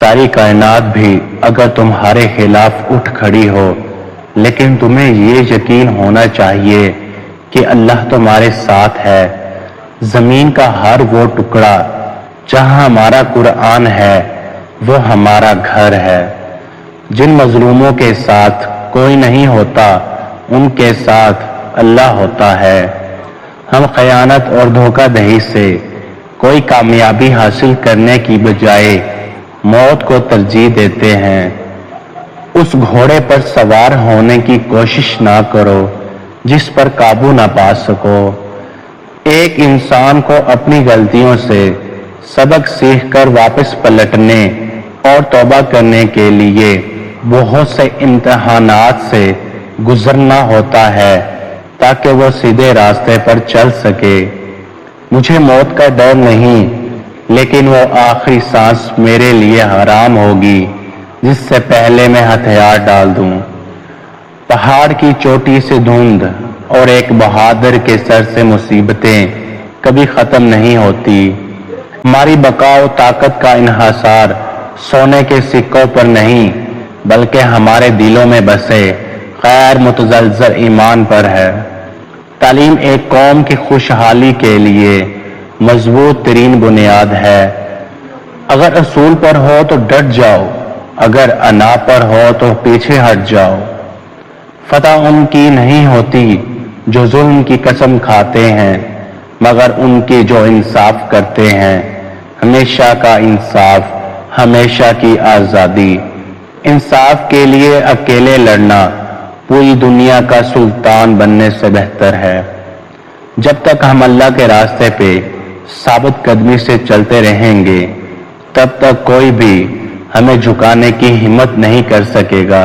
ساری کائنات بھی اگر تمہارے خلاف اٹھ کھڑی ہو، لیکن تمہیں یہ یقین ہونا چاہیے کہ اللہ تمہارے ساتھ ہے۔ زمین کا ہر وہ ٹکڑا جہاں ہمارا قرآن ہے وہ ہمارا گھر ہے۔ جن مظلوموں کے ساتھ کوئی نہیں ہوتا ان کے ساتھ اللہ ہوتا ہے۔ ہم خیانت اور دھوکہ دہی سے کوئی کامیابی حاصل کرنے کی بجائے موت کو ترجیح دیتے ہیں۔ اس گھوڑے پر سوار ہونے کی کوشش نہ کرو جس پر قابو نہ پا سکو۔ ایک انسان کو اپنی غلطیوں سے سبق سیکھ کر واپس پلٹنے اور توبہ کرنے کے لیے بہت سے امتحانات سے گزرنا ہوتا ہے تاکہ وہ سیدھے راستے پر چل سکے۔ مجھے موت کا ڈر نہیں، لیکن وہ آخری سانس میرے لیے حرام ہوگی جس سے پہلے میں ہتھیار ڈال دوں۔ پہاڑ کی چوٹی سے دھند اور ایک بہادر کے سر سے مصیبتیں کبھی ختم نہیں ہوتی۔ ہماری بقا و طاقت کا انحصار سونے کے سکوں پر نہیں بلکہ ہمارے دلوں میں بسے غیر متزلزل ایمان پر ہے۔ تعلیم ایک قوم کی خوشحالی کے لیے مضبوط ترین بنیاد ہے۔ اگر اصول پر ہو تو ڈٹ جاؤ، اگر انا پر ہو تو پیچھے ہٹ جاؤ۔ فتح ان کی نہیں ہوتی جو ظلم کی قسم کھاتے ہیں، مگر ان کی جو انصاف کرتے ہیں۔ ہمیشہ کا انصاف، ہمیشہ کی آزادی۔ انصاف کے لیے اکیلے لڑنا پوری دنیا کا سلطان بننے سے بہتر ہے۔ جب تک ہم اللہ کے راستے پہ ثابت قدمی سے چلتے رہیں گے تب تک کوئی بھی ہمیں جھکانے کی ہمت نہیں کر سکے گا۔